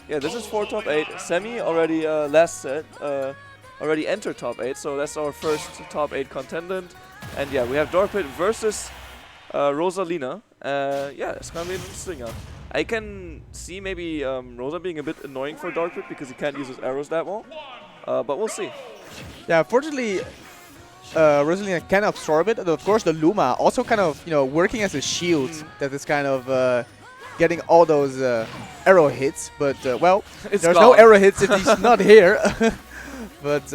yeah, this is for top 8. Semi already last set already entered top 8, so that's our first top 8 contendant. And yeah, we have Darkpit versus Rosalina. Yeah, it's gonna be interesting. I can see maybe Rosa being a bit annoying for Darkpit because he can't use his arrows that well. But we'll see. Yeah, fortunately, Rosalina can absorb it, and of course the Luma also kind of, you know, working as a shield that is kind of getting all those arrow hits. But well, there's no arrow hits if he's not here. But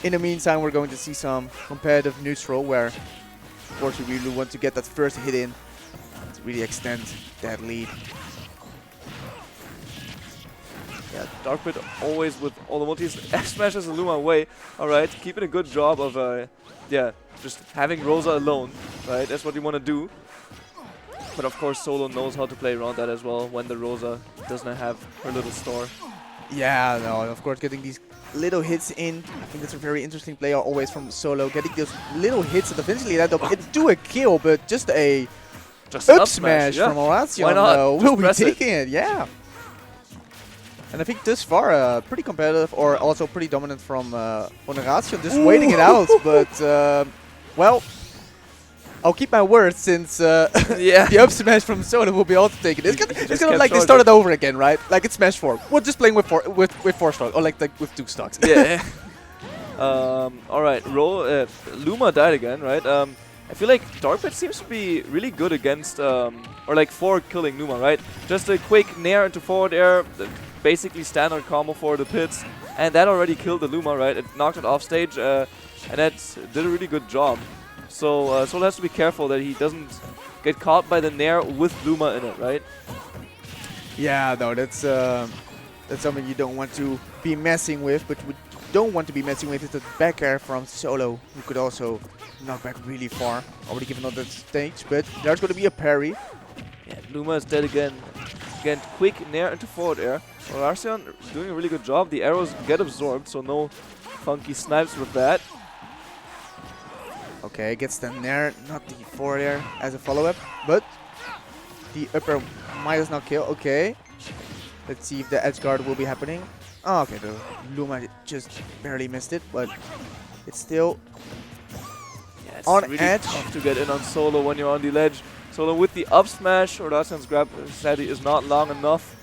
in the meantime, we're going to see some competitive neutral where, of course, we really want to get that first hit in to really extend that lead. Yeah, Darkpit always with all the multis. F smashes the Luma away. Alright, keeping a good job of, yeah, just having Rosa alone. Right, that's what you want to do. But of course, Solo knows how to play around that as well when the Rosa doesn't have her little store. Yeah, no, and of course, getting these little hits in. I think that's a very interesting play always from Solo. Getting those little hits that eventually end up into a kill, but just a up smash from Oracion. Why not? We'll be taking it, yeah. And I think thus far, pretty competitive or also pretty dominant from Oracion, just waiting it out. But, well, I'll keep my word since yeah. the up smash from Solo will be also taken. It's gonna like they started over again, right? Like it's Smash 4. We're just playing with four stocks, or like with 2 stocks. Yeah. Alright, Luma died again, right? I feel like Darkpit seems to be really good against, or like for killing Luma, right? Just a quick nair into forward air, basically standard combo for the pits, and that already killed the Luma, right? It knocked it off stage, and that did a really good job. So Solo has to be careful that he doesn't get caught by the nair with Luma in it, right? Yeah, no, that's something you don't want to be messing with, but we don't want to be messing with is the back air from Solo, who could also knock back really far. Already given on that stage, but there's going to be a parry. Yeah, Luma is dead again. Again, quick nair into forward air. Oracion doing a really good job. The arrows get absorbed, so no funky snipes with that. Okay, gets the nair, not the forward air as a follow-up, but the upper might as not kill. Okay, let's see if the edge guard will be happening. Oh, okay, the Luma just barely missed it, but it's still it's on really edge. Tough to get in on Solo when you're on the ledge. Solo with the up smash. Oracion's grab sadly is not long enough.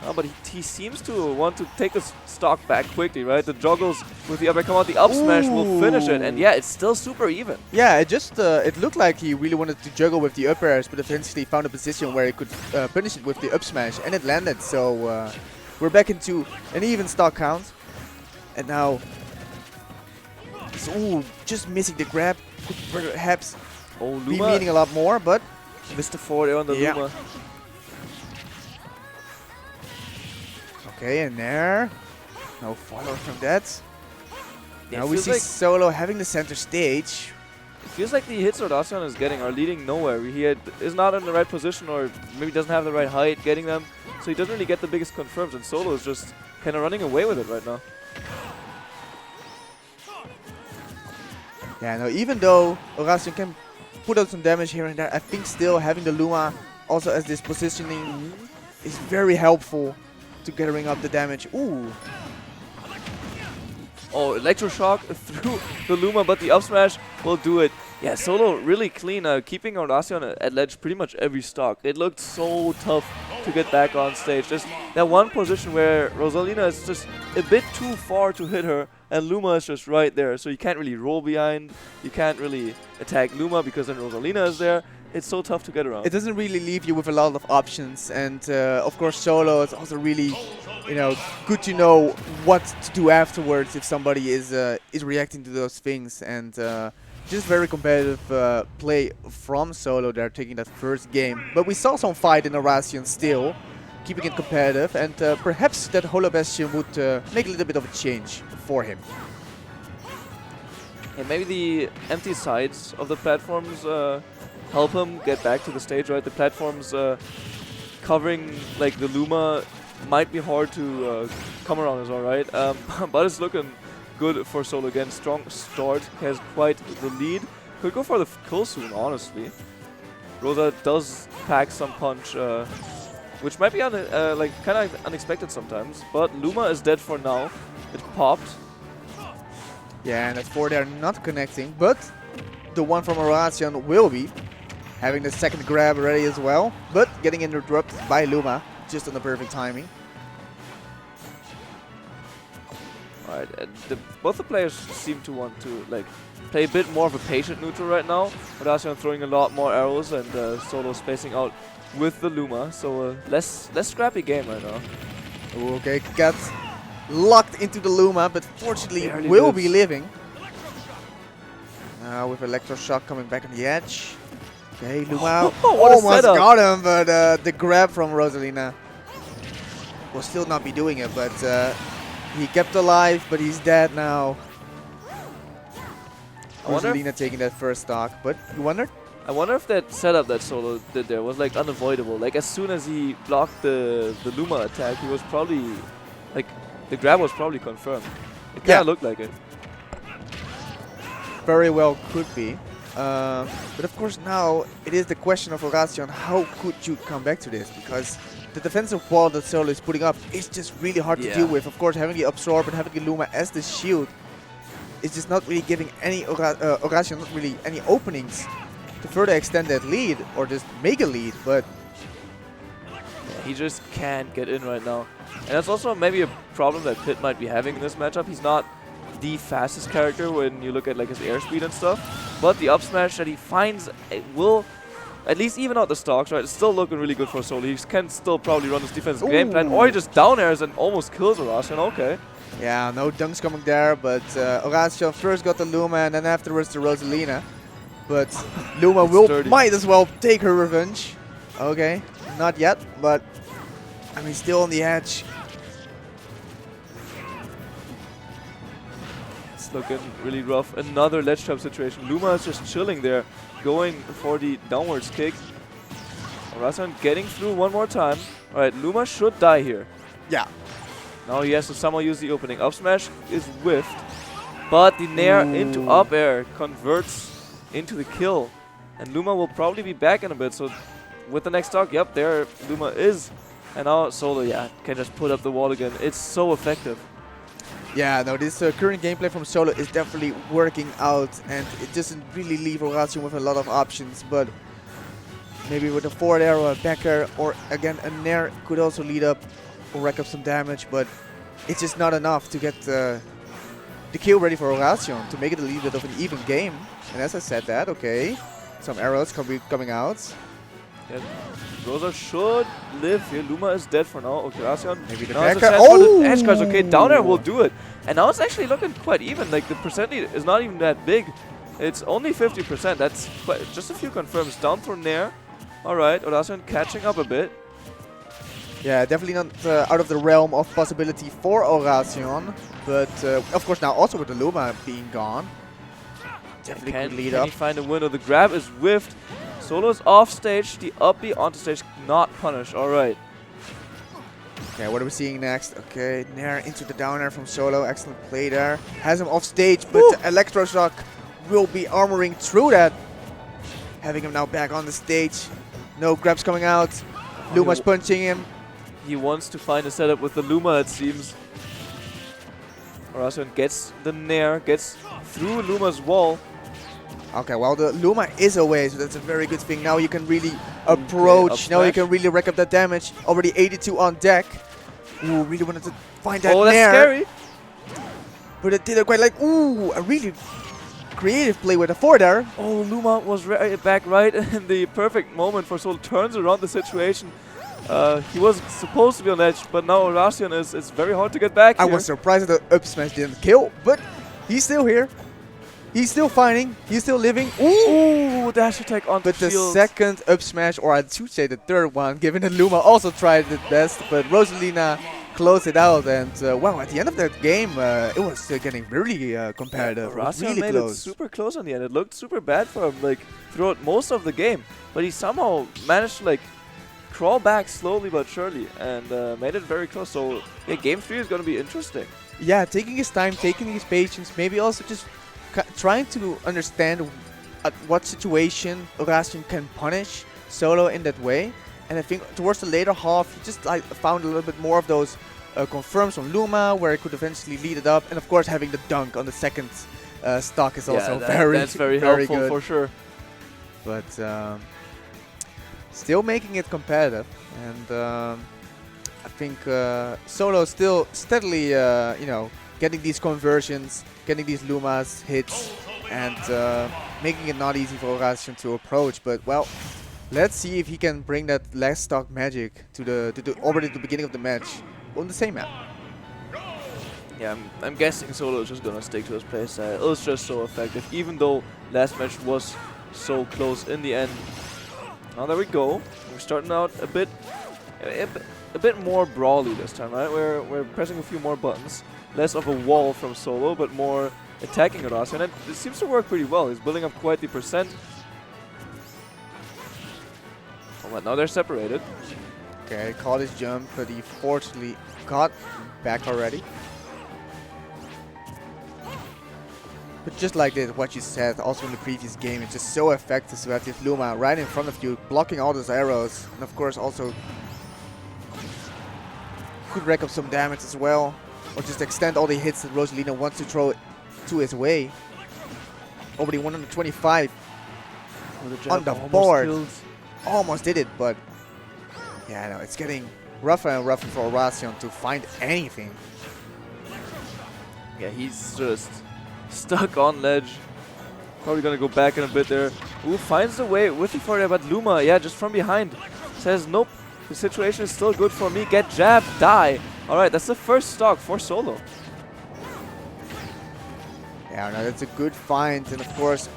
Oh, but he seems to want to take the stock back quickly, right? The juggles with the upper come out, the up smash will finish it, and yeah, it's still super even. Yeah, it just it looked like he really wanted to juggle with the up airs, but eventually found a position where he could punish it with the up smash, and it landed. So we're back into an even stock count, and now just missing the grab could perhaps be meaning a lot more, but missed the forward air on the Luma. Okay, and there, no follow from that. Yeah, now we see like Solo having the center stage. It feels like the hits Oracion is getting are leading nowhere. He is not in the right position, or maybe doesn't have the right height getting them, so he doesn't really get the biggest confirms, and Solo is just kind of running away with it right now. Yeah, no, even though Oracion can put out some damage here and there, I think still having the Luma also as this positioning is very helpful to gathering up the damage. Ooh. Oh, Electroshock through the Luma, but the up smash will do it. Yeah, Solo really clean, keeping Oracion at ledge pretty much every stock. It looked so tough to get back on stage. Just that one position where Rosalina is just a bit too far to hit her, and Luma is just right there. So you can't really roll behind, you can't really attack Luma because then Rosalina is there. It's so tough to get around. It doesn't really leave you with a lot of options, and of course Solo is also really, you know, good to know what to do afterwards if somebody is reacting to those things, and just very competitive play from Solo there, taking that first game. But we saw some fight in Oracion still, keeping it competitive, and perhaps that Holo Bastion would make a little bit of a change for him. And maybe the empty sides of the platforms help him get back to the stage, right? The platforms covering like the Luma might be hard to come around as well, right? But it's looking good for Solo again. Strong start, has quite the lead. Could go for the kill soon, honestly. Rosa does pack some punch which might be like kind of unexpected sometimes. But Luma is dead for now. It popped. Yeah, and that 4 there not connecting, but the one from Oracion will be having the second grab ready as well, but getting interrupted by Luma just on the perfect timing. Alright, both the players seem to want to like play a bit more of a patient neutral right now. Oracion throwing a lot more arrows and Solo spacing out with the Luma, so less scrappy game right now. Ooh, okay, got locked into the Luma, but fortunately will be living. Now with Electroshock coming back on the edge. Okay, Luma almost got him, but the grab from Rosalina will still not be doing it, but he kept alive, but he's dead now. Rosalina taking that first stock, but you wonder? I wonder if that setup that Solo did there was like unavoidable. Like as soon as he blocked the Luma attack, he was probably like the grab was probably confirmed. It kind of looked like it. Very well could be. But of course now it is the question of Oracion, how could you come back to this? Because the defensive wall that Solo is putting up is just really hard to deal with. Of course, having the Absorb and having the Luma as the shield is just not really giving any Oracion not really any openings to further extend that lead or just make a lead, but he just can't get in right now. And that's also maybe a problem that Pit might be having in this matchup. He's not the fastest character when you look at like his airspeed and stuff, but the up smash that he finds will at least even out the stocks, right? It's still looking really good for Solo. He can still probably run his defensive game plan, or he just down airs and almost kills Oracion. Okay. Yeah, no dunks coming there, but Oracion first got the Luma and then afterwards the Rosalina. But Luma might as well take her revenge. Okay, not yet, but I mean still on the edge. It's looking really rough. Another ledge trap situation. Luma is just chilling there, going for the downwards kick. Oracion getting through one more time. Alright, Luma should die here. Yeah. Now he has to somehow use the opening. Up smash is whiffed, but the nair into up air converts into the kill. And Luma will probably be back in a bit, so with the next stock, yep, there Luma is. And now Solo, can just put up the wall again. It's so effective. Yeah, no, this current gameplay from Solo is definitely working out, and it doesn't really leave Oracion with a lot of options, but maybe with a forward air or a back air, or again a nair could also lead up or rack up some damage, but it's just not enough to get the kill ready for Oracion, to make it a little bit of an even game. And as I said that, okay, some arrows coming out. Yeah, Rosa should live here. Luma is dead for now. Okay, Oracion. Maybe the now back air. Oh! Edge guards. Okay, down air will do it. And now it's actually looking quite even. Like the percent lead is not even that big. It's only 50%. That's just a few confirms. Down through nair. Alright, Oracion catching up a bit. Yeah, definitely not out of the realm of possibility for Oracion. But of course now also with the Luma being gone. Definitely could lead up. Can he find a window? The grab is whiffed. Solo is off stage. The up B onto stage not punished. Alright. Okay, what are we seeing next? Okay, nair into the down air from Solo. Excellent play there. Has him off stage, but the Electroshock will be armoring through that. Having him now back on the stage. No grabs coming out. Luma's punching him. He wants to find a setup with the Luma, it seems. Oracion gets the nair, gets through Luma's wall. Okay, well, the Luma is away, so that's a very good thing. Now you can really approach. Now you can really rack up that damage. Already 82 on deck. Ooh, really wanted to find that nair. That's scary. But it didn't quite like, ooh, a really creative play with a forward there. Oh, Luma was back right in the perfect moment for Solo. Turns around the situation. He was supposed to be on edge, but now Oracion is very hard to get back here. I was surprised that the up smash didn't kill, but he's still here. He's still fighting. He's still living. Ooh, dash attack onto But the shields. second up smash, or I should say the third one, given that Luma also tried it best, but Rosalina closed it out. And wow, at the end of that game, it was getting really competitive. Oracion really made close. it super close on the end. It looked super bad for him, like throughout most of the game, but he somehow managed to like crawl back slowly but surely and made it very close. So yeah, game 3 is going to be interesting. Yeah, taking his time, taking his patience, maybe also just trying to understand at what situation Oracion can punish Solo in that way, And I think towards the later half, he just like found a little bit more of those confirms from Luma, where he could eventually lead it up. And of course, having the dunk on the second stock is also that's very helpful good. for sure. But still making it competitive, and I think Solo still steadily, you know, getting these conversions, getting these Lumas hits, and making it not easy for Oracion to approach. But well, let's see if he can bring that last stock magic to the already at the beginning of the match on the same map. Yeah, I'm guessing Solo is just gonna stick to his playstyle. It was just so effective, even though last match was so close in the end. Now there we go. We're starting out a bit more brawly this time, right? We're pressing a few more buttons, less of a wall from Solo, but more attacking Oracion, and it seems to work pretty well. He's building up quite the percent. Oh, but now they're separated. Okay, caught his jump, but he fortunately got back already. But just like what you said, also in the previous game, it's just so effective to have this Luma right in front of you, blocking all those arrows, and of course also could rack up some damage as well, or just extend all the hits that Rosalina wants to throw to his way. Already 125 on the board. Almost did it, but yeah, no, it's getting rougher and rougher for Oracion to find anything. Yeah, he's just stuck on ledge. Probably gonna go back in a bit there. Ooh, finds the way with the forward, but Luma, yeah, just from behind, says nope. The situation is still good for me. Get jabbed, die. All right, that's the first stock for Solo. Yeah, no, that's a good find, and of course,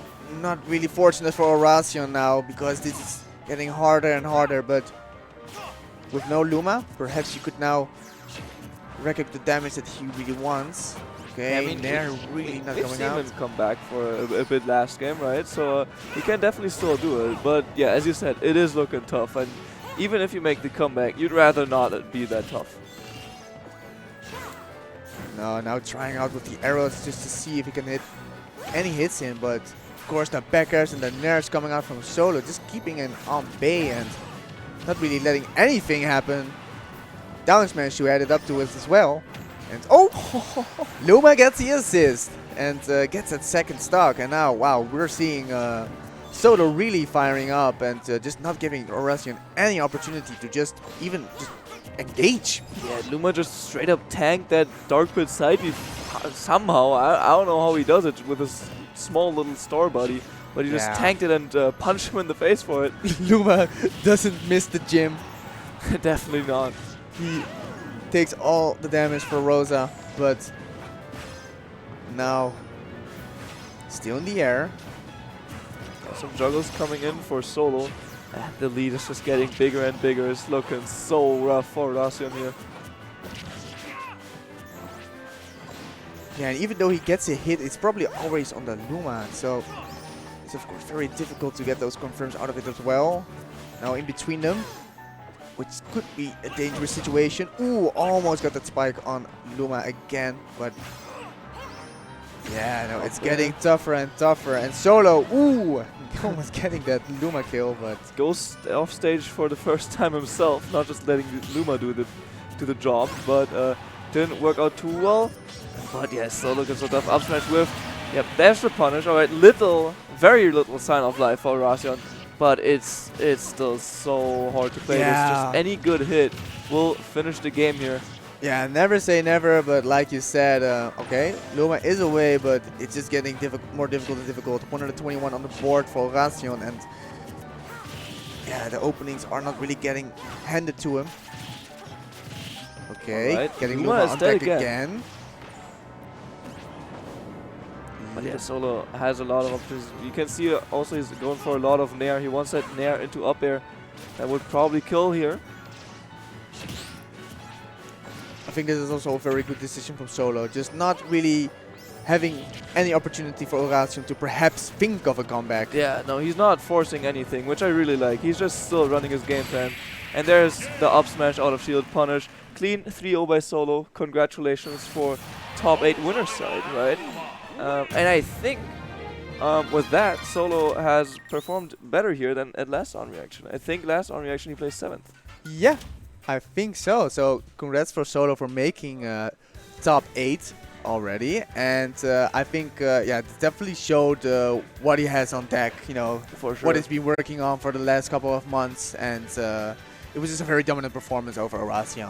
not really fortunate for Oracion now because this is getting harder and harder. But with no Luma, perhaps you could now rack up the damage that he really wants. Okay, yeah, I mean, they're really not we've going seen out. him come back for a bit last game, right? So he can definitely still do it. But yeah, as you said, it is looking tough. And even if you make the comeback, you'd rather not be that tough. No, now trying out with the arrows just to see if he can hit any hits in. But of course, the backers and the nairs coming out from Solo, just keeping him on bay and not really letting anything happen. Down smash you added up to it as well. And oh, Luma gets the assist and gets that second stock. And now, wow, we're seeing Solo really firing up and just not giving Oracion any opportunity to just engage. Yeah, Luma just straight up tanked that Dark Pit side beat somehow. I don't know how he does it with his small little star body, but he just tanked it and punched him in the face for it. Luma doesn't miss the gym. Definitely not. He takes all the damage for Rosa, but now still in the air. Some juggles coming in for Solo. And the lead is just getting bigger and bigger. It's looking so rough for Oracion here. Yeah, and even though he gets a hit, it's probably always on the Luma. So it's of course very difficult to get those confirms out of it as well. Now in between them, which could be a dangerous situation. Ooh, almost got that spike on Luma again, but yeah, no, it's getting tougher and tougher. And Solo, ooh, almost getting that Luma kill, but goes off stage for the first time himself, not just letting Luma do the job, but didn't work out too well. But yeah, still looking so tough. Up smash with, yep, there's the punish. All right, very little sign of life for Oracion, but it's still so hard to play. Yeah. This just any good hit will finish the game here. yeah, never say never, but like you said, okay, Luma is away, but it's just getting more difficult and difficult. 121 on the board for Oracion, and yeah, the openings are not really getting handed to him. Okay, right. getting Luma Luma is on dead deck again. But yeah, Solo has a lot of options. You can see also he's going for a lot of nair. He wants that nair into up air. That would probably kill here. I think this is also a very good decision from Solo. Just not really having any opportunity for Oracion to perhaps think of a comeback. Yeah, no, he's not forcing anything, which I really like. He's just still running his game plan. And there's the up smash out of shield punish. Clean 3-0 by Solo. Congratulations for top 8 winner side, right? And I think with that, Solo has performed better here than at last on reaction. I think last on reaction he placed 7th. Yeah, I think so. So congrats for Solo for making top 8 already. And I think, yeah, it definitely showed what he has on deck, you know, For sure. what he's been working on for the last couple of months. And it was just a very dominant performance over Oracion.